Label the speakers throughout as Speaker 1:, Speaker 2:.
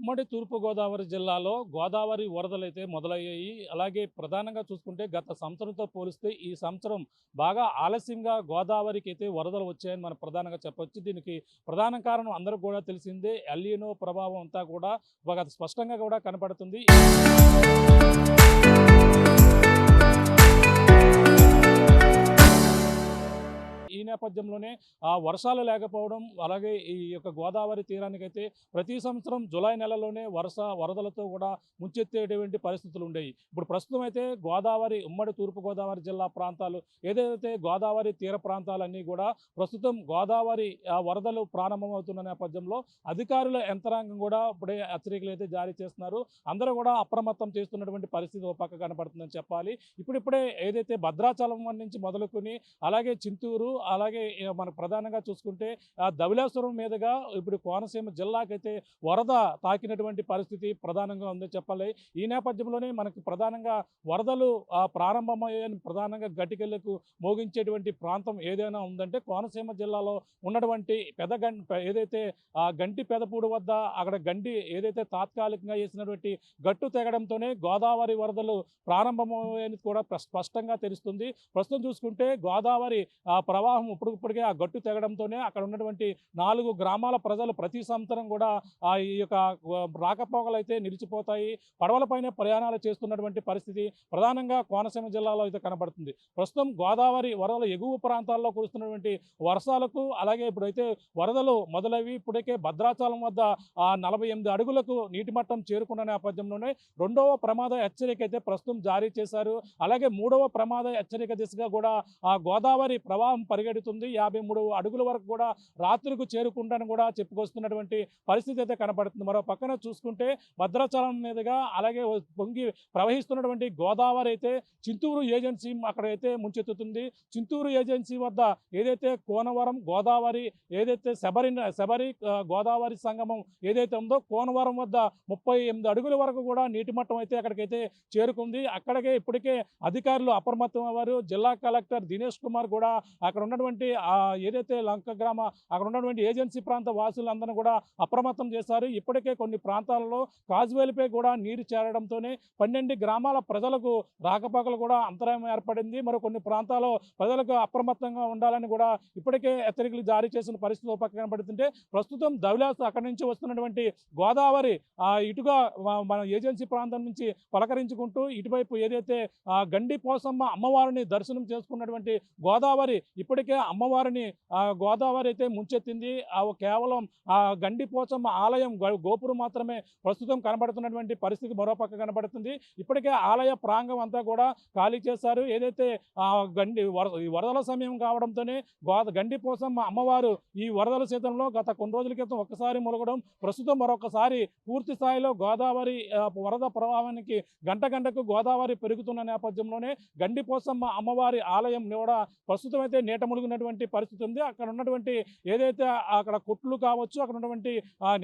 Speaker 1: ఉమ్మడి తూర్పుగోదావరి జిల్లాలో గోదావరి వరదలైతే మొదలయ్యాయి. అలాగే ప్రధానంగా చూసుకుంటే గత సంవత్సరంతో పోలిస్తే ఈ సంవత్సరం బాగా ఆలస్యంగా గోదావరికైతే వరదలు వచ్చాయని మనం ప్రధానంగా చెప్పొచ్చు. దీనికి ప్రధాన కారణం అందరికి కూడా తెలిసిందే. ఎల్‌నినో ప్రభావం అంతా కూడా బాగా స్పష్టంగా కూడా కనపడుతుంది. ఈ నేపథ్యంలోనే వర్షాలు లేకపోవడం, అలాగే ఈ యొక్క గోదావరి తీరానికైతే ప్రతి సంవత్సరం జులై నెలలోనే వరదలతో కూడా ముంచెత్తేటువంటి పరిస్థితులు ఉండేవి. ఇప్పుడు ప్రస్తుతం అయితే గోదావరి ఉమ్మడి తూర్పుగోదావరి జిల్లా ప్రాంతాలు ఏదైతే గోదావరి తీర ప్రాంతాలన్నీ కూడా ప్రస్తుతం గోదావరి వరదలు ప్రారంభమవుతున్న నేపథ్యంలో అధికారుల యంత్రాంగం కూడా ఇప్పుడే హెచ్చరికలు అయితే జారీ చేస్తున్నారు. అందరూ కూడా అప్రమత్తం చేస్తున్నటువంటి పరిస్థితి ఒక పక్క కనపడుతుందని చెప్పాలి. ఇప్పుడిప్పుడే ఏదైతే భద్రాచలం నుంచి మొదలుకొని అలాగే చింతూరు, అలాగే మనకు ప్రధానంగా చూసుకుంటే ధవళేశ్వరం మీదుగా ఇప్పుడు కోనసీమ జిల్లాకైతే వరద తాకినటువంటి పరిస్థితి ప్రధానంగా ఉందని చెప్పాలి. ఈ నేపథ్యంలోనే మనకి ప్రధానంగా వరదలు ప్రారంభమయ్యాయని ప్రధానంగా గటికెళ్లకు మోగించేటువంటి ప్రాంతం ఏదైనా ఉందంటే కోనసీమ జిల్లాలో ఉన్నటువంటి ఏదైతే గంటి పెదపూడి వద్ద అక్కడ గండి ఏదైతే తాత్కాలికంగా వేసినటువంటి గట్టు తెగడంతోనే గోదావరి వరదలు ప్రారంభమయ్యాయని కూడా స్పష్టంగా తెలుస్తుంది. ప్రస్తుతం చూసుకుంటే గోదావరి ప్రవాహం ఇప్పటికే ఆ గట్టు తెగడంతోనే అక్కడ ఉన్నటువంటి 4 గ్రామాల ప్రజలు ప్రతి సంవత్సరం కూడా ఈ యొక్క రాకపోకలు అయితే నిలిచిపోతాయి. పడవలపైనే ప్రయాణాలు చేస్తున్నటువంటి పరిస్థితి ప్రధానంగా కోనసీమ జిల్లాలో అయితే కనబడుతుంది. ప్రస్తుతం గోదావరి వరదలు ఎగువ ప్రాంతాల్లో కురుస్తున్నటువంటి వర్షాలకు, అలాగే ఇప్పుడైతే వరదలు మొదలవి ఇప్పటికే భద్రాచలం వద్ద 48 అడుగులకు నీటి మట్టం చేరుకున్న నేపథ్యంలోనే 2వ ప్రమాద హెచ్చరిక అయితే ప్రస్తుతం జారీ చేశారు. అలాగే 3వ ప్రమాద హెచ్చరిక దిశగా కూడా గోదావరి ప్రవాహం పరిగెడుతుంది. 53 అడుగుల వరకు కూడా రాత్రికి చేరుకుంటాను కూడా చెప్పుకొస్తున్నటువంటి పరిస్థితి అయితే కనపడుతుంది. మరో పక్కన చూసుకుంటే భద్రాచలం మీదుగా అలాగే పొంగి ప్రవహిస్తున్నటువంటి గోదావరి అయితే చింతూరు ఏజెన్సీ అక్కడైతే ముంచెత్తుతుంది. చింతూరు ఏజెన్సీ వద్ద ఏదైతే కోనవరం గోదావరి ఏదైతే శబరి గోదావరి సంగమం ఏదైతే ఉందో కోనవరం వద్ద 38 అడుగుల వరకు కూడా నీటి మట్టం అయితే అక్కడికైతే చేరుకుంది. అక్కడికే ఇప్పటికే అధికారులు అప్రమత్తం అయ్యారు. జిల్లా కలెక్టర్ దినేష్ కుమార్ కూడా అక్కడ ఉన్నటువంటి ఏదైతే లంక గ్రామ అక్కడ ఉన్నటువంటి ఏజెన్సీ ప్రాంత వాసులందరూ కూడా అప్రమత్తం చేశారు. ఇప్పటికే కొన్ని ప్రాంతాలలో కాజ్వేలపై కూడా నీరు చేరడంతోనే 12 గ్రామాల ప్రజలకు రాకపోకలు కూడా అంతరాయం ఏర్పడింది. మరి కొన్ని ప్రాంతాల్లో ప్రజలకు అప్రమత్తంగా ఉండాలని కూడా ఇప్పటికే హెచ్చరికలు జారీ చేసిన పరిస్థితి ఒక పక్కన పడుతుంటే ప్రస్తుతం ధవళేశ్వరం అక్కడి నుంచి వస్తున్నటువంటి గోదావరి ఇటుగా మన ఏజెన్సీ ప్రాంతం నుంచి పలకరించుకుంటూ ఇటువైపు ఏదైతే గండి పోసమ్మ అమ్మవారిని దర్శనం చేసుకున్నటువంటి గోదావరి ఇప్పటికే అమ్మవారిని గోదావరి అయితే ముంచెత్తింది. కేవలం గండి పోచమ్మ ఆలయం గోపురం మాత్రమే ప్రస్తుతం కనబడుతున్నటువంటి పరిస్థితి మరోపక్క కనబడుతుంది. ఇప్పటికే ఆలయ ప్రాంగం అంతా కూడా ఖాళీ చేశారు. ఏదైతే వరదల సమయం కావడంతోనే గండి పోసమ్మ అమ్మవారు ఈ వరదల సీజన్లో గత కొన్ని రోజుల క్రితం ఒక్కసారి ములగడం, ప్రస్తుతం మరొకసారి పూర్తి స్థాయిలో గోదావరి వరద ప్రవాహానికి గంటకు గోదావరి పెరుగుతున్న నేపథ్యంలోనే గండి పోసమ్మ అమ్మవారి ఆలయం కూడా ప్రస్తుతం అయితే నీట మునిగినటువంటి పరిస్థితి ఉంది. అక్కడ ఉన్నటువంటి ఏదైతే అక్కడ కొట్లు కావచ్చు, అక్కడ ఉన్నటువంటి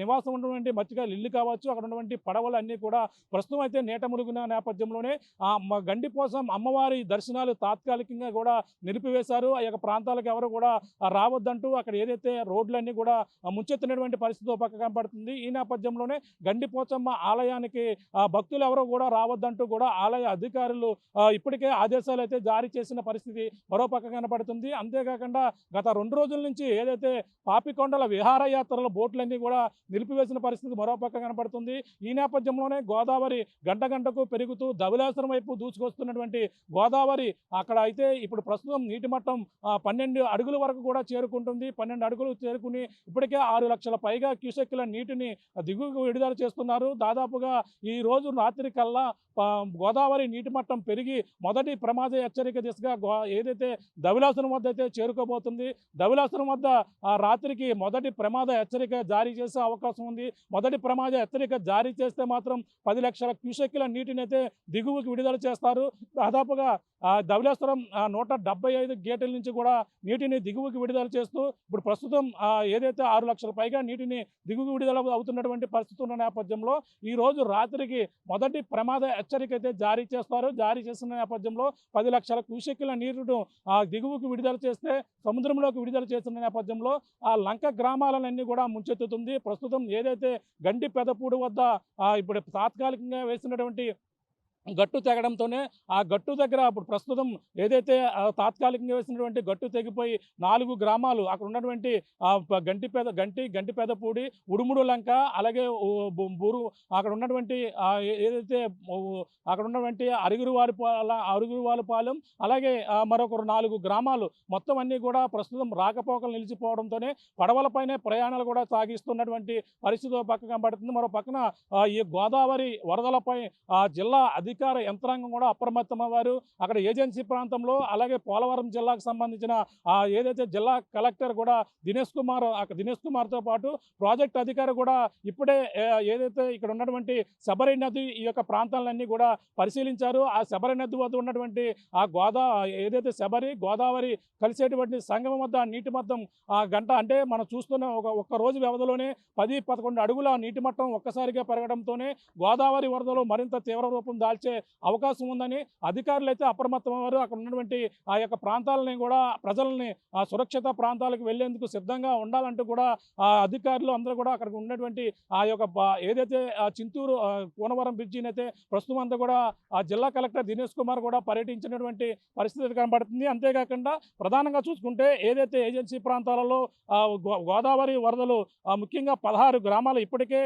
Speaker 1: నివాసం ఉన్నటువంటి మత్స్యకారుల ఇల్లు కావచ్చు, అక్కడ ఉన్నటువంటి పడవలు అన్నీ కూడా ప్రస్తుతం అయితే నీట మునిగిన నేపథ్యంలోనే గండిపోసం అమ్మవారి దర్శనాలు తాత్కాలికంగా కూడా నిలిపివేశారు. ఆ యొక్క ప్రాంతాలకు ఎవరు కూడా రావద్దంటూ అక్కడ ఏదైతే రోడ్లన్నీ కూడా ముంచెత్తినటువంటి పరిస్థితి ఒక పక్క కనపడుతుంది. ఈ నేపథ్యంలోనే గండిపోచమ్మ ఆలయానికి భక్తులు ఎవరు కూడా రావద్దంటూ కూడా ఆలయ అధికారులు ఇప్పటికే ఆదేశాలు అయితే జారీ చేసిన పరిస్థితి మరో పక్క కనపడుతుంది. అంతేకాకుండా గత 2 రోజుల నుంచి ఏదైతే పాపికొండల విహారయాత్రల బోట్లన్నీ కూడా నిలిపివేసిన పరిస్థితి మరో పక్క కనపడుతుంది. ఈ నేపథ్యంలోనే గోదావరి గంటకు పెరుగుతూ ధవళేశ్వరం వైపు దూసుకొస్తున్నటువంటి గోదావరి అక్కడ అయితే ఇప్పుడు ప్రస్తుతం నీటి మట్టం 12 అడుగుల వరకు కూడా చేరుకుంటుంది. 12 అడుగులు చేరుకుని ఇప్పటికే 6 లక్షల పైగా క్యూసెక్కుల నీటిని దిగువకు విడుదల చేస్తున్నారు. దాదాపుగా ఈ రోజు రాత్రి కల్లా గోదావరి నీటి మట్టం పెరిగి మొదటి ప్రమాద హెచ్చరిక దిశగా ఏదైతే ధవళేశ్వరం వద్ద అయితే చేరుకోబోతుంది. ధవళేశ్వరం వద్ద రాత్రికి మొదటి ప్రమాద హెచ్చరిక జారీ చేసే అవకాశం ఉంది. మొదటి ప్రమాద హెచ్చరిక జారీ చేస్తే మాత్రం 10 లక్షల క్యూసెక్కుల నీటిని అయితే దిగువకి విడుదల చేస్తారు. దాదాపుగా ధవళేశ్వరం 175 గేట్ల నుంచి కూడా నీటిని దిగువకి విడుదల చేస్తూ ఇప్పుడు ప్రస్తుతం ఏదైతే 6 లక్షల పైగా నీటిని దిగువకి విడుదల అవుతున్నటువంటి పరిస్థితి ఉన్న నేపథ్యంలో ఈ రోజు రాత్రికి మొదటి ప్రమాద హెచ్చరిక అయితే జారీ చేస్తారు. జారీ చేసిన నేపథ్యంలో 10 లక్షల క్యూసెక్కుల నీరును దిగువకు విడుదల చేసి చేస్తే సముద్రంలోకి విడుదల చేస్తున్న నేపథ్యంలో ఆ లంక గ్రామాలన్నీ కూడా ముంచెత్తుతుంది. ప్రస్తుతం ఏదైతే గండి పెదపూడి వద్ద ఇప్పుడు తాత్కాలికంగా వేసినటువంటి గట్టు తెగడంతోనే ఆ గట్టు దగ్గర ఇప్పుడు ప్రస్తుతం ఏదైతే తాత్కాలికంగా వేసినటువంటి గట్టు తెగిపోయి 4 గ్రామాలు అక్కడ ఉన్నటువంటి గంటిపేదపూడి, ఉడుముడు లంక, అలాగే బూరు అక్కడ ఉన్నటువంటి ఏదైతే అక్కడ ఉన్నటువంటి అరుగురువారిపాలెం, అలాగే మరొక 4 గ్రామాలు మొత్తం అన్నీ కూడా ప్రస్తుతం రాకపోకలు నిలిచిపోవడంతోనే పడవలపైనే ప్రయాణాలు కూడా సాగిస్తున్నటువంటి పరిస్థితి ఒక పక్క కనబడుతుంది. మరో పక్కన ఈ గోదావరి వరదలపై జిల్లా అధికార యంత్రాంగం కూడా అప్రమత్తమయ్యారు. అక్కడ ఏజెన్సీ ప్రాంతంలో, అలాగే పోలవరం జిల్లాకు సంబంధించిన ఏదైతే జిల్లా కలెక్టర్ కూడా దినేష్ కుమార్తో పాటు ప్రాజెక్ట్ అధికారి కూడా ఇప్పుడే ఏదైతే ఇక్కడ ఉన్నటువంటి శబరి నది ఈ యొక్క ప్రాంతాలన్నీ కూడా పరిశీలించారు. ఆ శబరి నది వద్ద ఉన్నటువంటి ఏదైతే శబరి గోదావరి కలిసేటువంటి సంగమం వద్ద నీటి మట్టం గంట అంటే మనం చూస్తున్న ఒక్క రోజు వ్యవధిలోనే 10-11 అడుగుల నీటి మట్టం ఒక్కసారిగా పెరగడంతోనే గోదావరి వరదలు మరింత తీవ్ర రూపం దాల్చే అవకాశం ఉందని అధికారులు అయితే అప్రమత్తమయ్యారు. అక్కడ ఉన్నటువంటి ఆ యొక్క ప్రాంతాలని కూడా ప్రజల్ని సురక్షిత ప్రాంతాలకు వెళ్లేందుకు సిద్ధంగా ఉండాలంటూ కూడా అధికారులు అందరూ కూడా అక్కడికి ఉన్నటువంటి ఆ యొక్క ఏదైతే చింతూరు కోనవరం బ్రిడ్జిని అయితే ప్రస్తుతం అంతా కూడా ఆ జిల్లా కలెక్టర్ దినేష్ కుమార్ కూడా పర్యటించినటువంటి పరిస్థితి కనబడుతుంది. అంతేకాకుండా ప్రధానంగా చూసుకుంటే ఏదైతే ఏజెన్సీ ప్రాంతాలలో గోదావరి వరదలు ముఖ్యంగా 16 గ్రామాలు ఇప్పటికే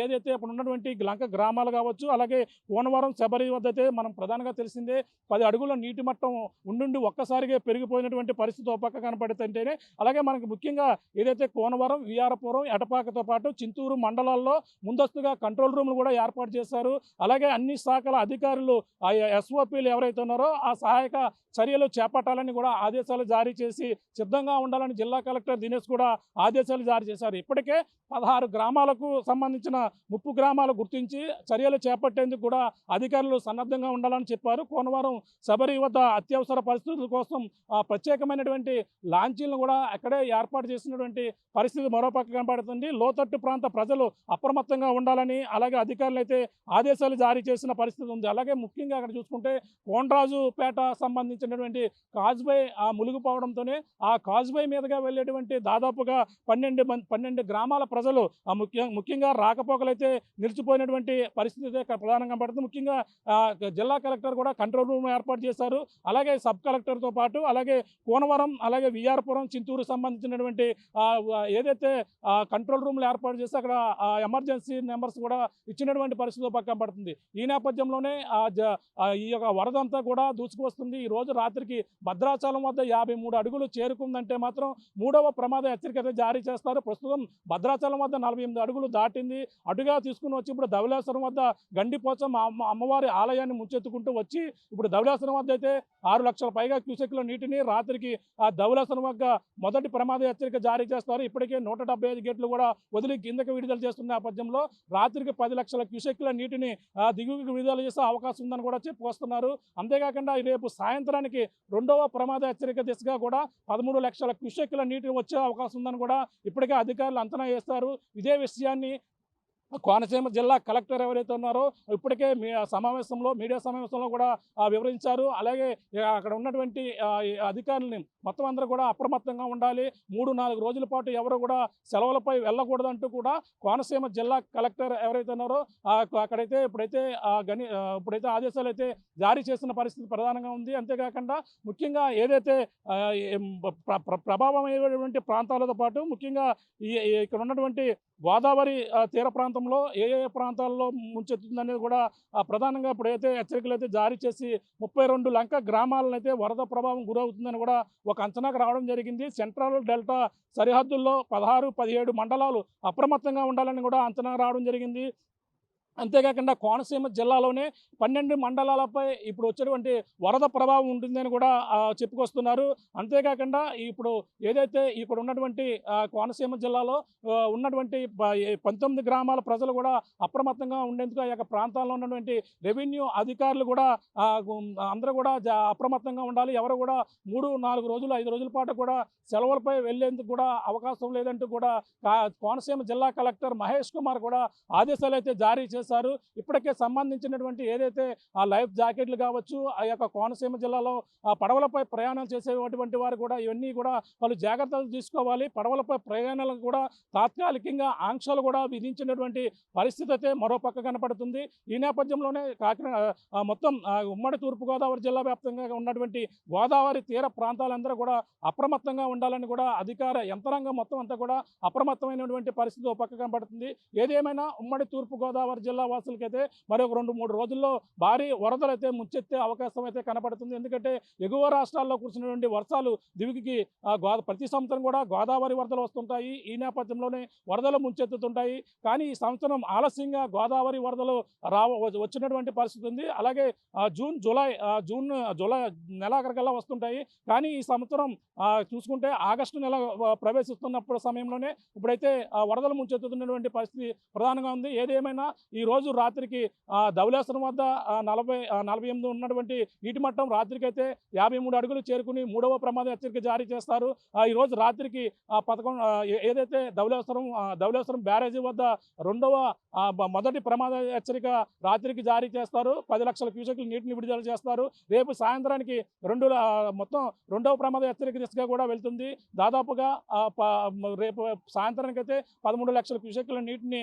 Speaker 1: ఏదైతే ఇప్పుడు ఉన్నటువంటి లంక గ్రామాలు కావచ్చు, అలాగే కోనవరం శబరి వద్ద అయితే మనం ప్రధానంగా తెలిసిందే 10 అడుగుల నీటి మట్టం ఉండి ఒక్కసారిగా పెరిగిపోయినటువంటి పరిస్థితి ఒక పక్క కనపడుతుంటేనే, అలాగే మనకు ముఖ్యంగా ఏదైతే కోనవరం, విఆర్పురం, ఎటపాకతో పాటు చింతూరు మండలాల్లో ముందస్తుగా కంట్రోల్ రూమ్లు కూడా ఏర్పాటు చేశారు. అలాగే అన్ని శాఖల అధికారులు ఎస్ఓపీలు ఎవరైతే ఉన్నారో ఆ సహాయక చర్యలు చేపట్టాలని కూడా ఆదేశాలు జారీ చేసి సిద్ధంగా ఉండాలని జిల్లా కలెక్టర్ దినేష్ కూడా ఆదేశాలు జారీ చేశారు. ఇప్పటికే 16 గ్రామాలకు సంబంధించిన ముప్పు గ్రామాలు గుర్తించి చర్యలు చేపట్టేందుకు కూడా అధికారులు సన్నద్ధంగా ఉండాలని చెప్పారు. కోనవరం శబరి వద్ద అత్యవసర పరిస్థితుల కోసం ప్రత్యేకమైనటువంటి లాంచీలను కూడా అక్కడే ఏర్పాటు చేసినటువంటి పరిస్థితి మరోపక్క కనబడుతుంది. లోతట్టు ప్రాంత ప్రజలు అప్రమత్తంగా ఉండాలని అలాగే అధికారులు అయితే ఆదేశాలు జారీ చేసిన పరిస్థితి ఉంది. అలాగే ముఖ్యంగా అక్కడ చూసుకుంటే కోనరాజుపేట సంబంధించినటువంటి కాజ్వే మునిగిపోవడంతోనే ఆ కాజ్వే మీదుగా వెళ్ళేటువంటి దాదాపుగా 12 గ్రామాల ప్రజలు ముఖ్యంగా రాకపోకలైతే నిలిచిపోయినటువంటి పరిస్థితి అయితే ప్రధానంగా కనబడుతుంది. ముఖ్యంగా జిల్లా కలెక్టర్ కూడా కంట్రోల్ రూమ్ ఏర్పాటు చేశారు. అలాగే సబ్ కలెక్టర్తో పాటు అలాగే కోనవరం, అలాగే విఆర్పురం, చింతూరు సంబంధించినటువంటి ఏదైతే కంట్రోల్ రూమ్లు ఏర్పాటు చేసి అక్కడ ఎమర్జెన్సీ నెంబర్స్ కూడా ఇచ్చినటువంటి పరిస్థితి పక్కన పడుతుంది. ఈ నేపథ్యంలోనే ఈ యొక్క వరద అంతా కూడా దూసుకువస్తుంది. ఈ రోజు రాత్రికి భద్రాచలం వద్ద 53 అడుగులు చేరుకుందంటే మాత్రం 3వ ప్రమాద హెచ్చరిక జారీ చేస్తారు. ప్రస్తుతం భద్రాచలం వద్ద 48 అడుగులు దాటింది. అటుగా తీసుకుని వచ్చి ఇప్పుడు ధవళేశ్వరం వద్ద గండిపోచమ్మ అమ్మవారి ఆలయాన్ని ముంచెత్తుకుంటూ వచ్చి ఇప్పుడు ధవళేశ్వరం వద్ద అయితే 6 లక్షల పైగా క్యూసెక్ల నీటిని రాత్రికి ధవళేశ్వరం వద్ద మొదటి ప్రమాద హెచ్చరిక జారీ చేస్తారు. ఇప్పటికే 175 గేట్లు కూడా వదిలి కిందకి విడుదల చేస్తున్న నేపథ్యంలో రాత్రికి 10 లక్షల క్యూసెక్ల నీటిని దిగువకి విడుదల చేసే అవకాశం ఉందని కూడా చెప్పుకొస్తున్నారు. అంతేకాకుండా రేపు సాయంత్రానికి 2వ ప్రమాద హెచ్చరిక దిశగా కూడా 13 లక్షల క్యూసెక్ల నీటి వచ్చే అవకాశం ఉందని కూడా ఇప్పటికే అధికారులు అంచనా వేస్తారు. ఇదే విషయాన్ని కోనసీమ జిల్లా కలెక్టర్ ఎవరైతే ఉన్నారో ఇప్పటికే మీడియా సమావేశంలో కూడా వివరించారు. అలాగే అక్కడ ఉన్నటువంటి అధికారులని మొత్తం అందరూ కూడా అప్రమత్తంగా ఉండాలి. 3-4 రోజుల పాటు ఎవరు కూడా సెలవులపై వెళ్ళకూడదంటూ కూడా కోనసీమ జిల్లా కలెక్టర్ ఎవరైతే ఉన్నారో అక్కడైతే ఇప్పుడైతే ఆదేశాలు అయితే జారీ చేసిన పరిస్థితి ప్రధానంగా ఉంది. అంతేకాకుండా ముఖ్యంగా ఏదైతే ప్రభావం అయ్యేటువంటి ప్రాంతాలతో పాటు ముఖ్యంగా ఇక్కడ ఉన్నటువంటి గోదావరి తీర ప్రాంతంలో ఏ ప్రాంతాల్లో ముంచెత్తుందనేది కూడా ప్రధానంగా ఇప్పుడైతే హెచ్చరికలు అయితే జారీ చేసి 32 లంక గ్రామాలను అయితే వరద ప్రభావం గురవుతుందని కూడా ఒక అంచనాకు రావడం జరిగింది. సెంట్రల్ డెల్టా సరిహద్దుల్లో 16-17 మండలాలు అప్రమత్తంగా ఉండాలని కూడా అంచనా రావడం జరిగింది. అంతేకాకుండా కోనసీమ జిల్లాలోనే 12 మండలాలపై ఇప్పుడు వచ్చేటువంటి వరద ప్రభావం ఉంటుందని కూడా చెప్పుకొస్తున్నారు. అంతేకాకుండా ఇప్పుడు ఏదైతే ఇక్కడ ఉన్నటువంటి కోనసీమ జిల్లాలో ఉన్నటువంటి 19 గ్రామాల ప్రజలు కూడా అప్రమత్తంగా ఉండేందుకు ఆ యొక్క ప్రాంతాల్లో ఉన్నటువంటి రెవెన్యూ అధికారులు కూడా అందరూ కూడా అప్రమత్తంగా ఉండాలి. ఎవరు కూడా 3-4 రోజులు 5 రోజుల పాటు కూడా సెలవులపై వెళ్లేందుకు కూడా అవకాశం లేదంటూ కూడా కోనసీమ జిల్లా కలెక్టర్ మహేష్ కుమార్ కూడా ఆదేశాలు అయితే జారీ చేసి చేశారు. ఇప్పటికే సంబంధించినటువంటి ఏదైతే ఆ లైఫ్ జాకెట్లు కావచ్చు, ఆ యొక్క కోనసీమ జిల్లాలో ఆ పడవలపై ప్రయాణాలు చేసేటువంటి వారు కూడా ఇవన్నీ కూడా వాళ్ళు జాగ్రత్తలు తీసుకోవాలి. పడవలపై ప్రయాణాలకు కూడా తాత్కాలికంగా ఆంక్షలు కూడా విధించినటువంటి పరిస్థితి అయితే మరో పక్క కనపడుతుంది. ఈ నేపథ్యంలోనే కాకినాడ మొత్తం ఉమ్మడి తూర్పుగోదావరి జిల్లా వ్యాప్తంగా ఉన్నటువంటి గోదావరి తీర ప్రాంతాలందరూ కూడా అప్రమత్తంగా ఉండాలని కూడా అధికార యంత్రాంగం మొత్తం అంతా కూడా అప్రమత్తమైనటువంటి పరిస్థితి ఒక పక్క కనపడుతుంది. ఏదేమైనా ఉమ్మడి తూర్పుగోదావరి జిల్లా వాసులకైతే మరొక 2-3 రోజుల్లో భారీ వరదలైతే ముంచెత్తే అవకాశం అయితే కనపడుతుంది. ఎందుకంటే ఎగువ రాష్ట్రాల్లో కురిసినటువంటి వర్షాలు దివికి ప్రతి సంవత్సరం కూడా గోదావరి వరదలు వస్తుంటాయి. ఈ నేపథ్యంలోనే వరదలు ముంచెత్తుతుంటాయి. కానీ ఈ సంవత్సరం ఆలస్యంగా గోదావరి వరదలు వచ్చినటువంటి పరిస్థితి ఉంది. అలాగే జూన్ జూలై నెలాఖరికల్లా వస్తుంటాయి. కానీ ఈ సంవత్సరం చూసుకుంటే ఆగస్టు నెల ప్రవేశిస్తున్నప్పుడు సమయంలోనే ఇప్పుడైతే వరదలు ముంచెత్తుతున్నటువంటి పరిస్థితి ప్రధానంగా ఉంది. ఏదేమైనా ఈ రోజు రాత్రికి ధవళేశ్వరం వద్ద 48 ఉన్నటువంటి నీటి మట్టం రాత్రికైతే 53 అడుగులు చేరుకుని 3వ ప్రమాద హెచ్చరిక జారీ చేస్తారు. ఈ రోజు రాత్రికి 11 ఏదైతే ధవళేశ్వరం బ్యారేజీ వద్ద మొదటి ప్రమాద హెచ్చరిక రాత్రికి జారీ చేస్తారు. 10 లక్షల క్యూసెక్ల నీటిని విడుదల చేస్తారు. రేపు సాయంత్రానికి మొత్తం 2వ ప్రమాద హెచ్చరిక దిశగా కూడా వెళ్తుంది. దాదాపుగా రేపు సాయంత్రానికి అయితే 13 లక్షల క్యూసెక్ల నీటిని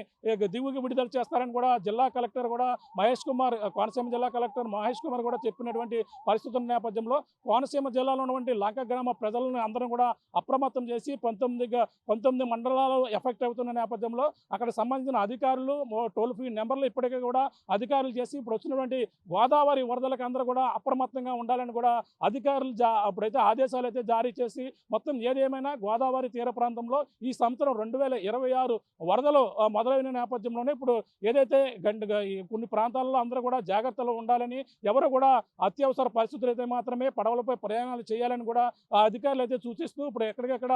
Speaker 1: దిగువకి విడుదల చేస్తారని కూడా జిల్లా కలెక్టర్ కూడా మహేష్ కుమార్, కోనసీమ జిల్లా కలెక్టర్ మహేష్ కుమార్ కూడా చెప్పినటువంటి పరిస్థితుల నేపథ్యంలో కోనసీమ జిల్లాలో ఉన్నటువంటి లంక గ్రామ ప్రజలను అందరం కూడా అప్రమత్తం చేసి 19 మండలాలు ఎఫెక్ట్ అవుతున్న నేపథ్యంలో అక్కడ సంబంధించిన అధికారులు టోల్ ఫ్రీ నెంబర్లు ఇప్పటికే కూడా అధికారులు చేసి ఇప్పుడు వచ్చినటువంటి గోదావరి వరదలకు అందరూ కూడా అప్రమత్తంగా ఉండాలని కూడా అధికారులు అప్పుడైతే ఆదేశాలు అయితే జారీ చేసి మొత్తం ఏదేమైనా గోదావరి తీర ప్రాంతంలో ఈ సంవత్సరం 2026 వరదలు మొదలైన నేపథ్యంలోనే ఇప్పుడు ఏదైతే కొన్ని ప్రాంతాల్లో అందరూ కూడా జాగ్రత్తలు ఉండాలని, ఎవరు కూడా అత్యవసర పరిస్థితులు అయితే మాత్రమే పడవలపై ప్రయాణాలు చేయాలని కూడా అధికారులు అయితే సూచిస్తూ ఇప్పుడు ఎక్కడికెక్కడ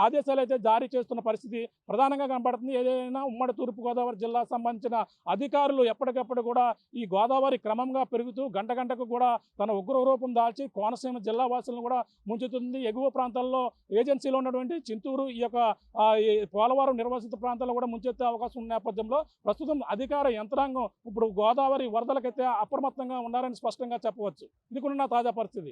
Speaker 1: ఆదేశాలు అయితే జారీ చేస్తున్న పరిస్థితి ప్రధానంగా కనబడుతుంది. ఏదైనా ఉమ్మడి తూర్పుగోదావరి జిల్లాకు సంబంధించిన అధికారులు ఎప్పటికప్పుడు కూడా ఈ గోదావరి క్రమంగా పెరుగుతూ గంటకు కూడా తన ఉగ్ర రూపం దాల్చి కోనసీమ జిల్లా వాసులను కూడా ముంచుతుంది. ఎగువ ప్రాంతాల్లో ఏజెన్సీలో ఉన్నటువంటి చింతూరు, ఈ యొక్క పోలవరం నిర్వాసిత ప్రాంతాల్లో కూడా ముంచెత్తే అవకాశం ఉన్న నేపథ్యంలో ప్రస్తుతం అధికార యంత్రాంగం ఇప్పుడు గోదావరి వరదలకైతే అప్రమత్తంగా ఉండాలని స్పష్టంగా చెప్పవచ్చు. ఇది కూడా తాజా పరిస్థితి.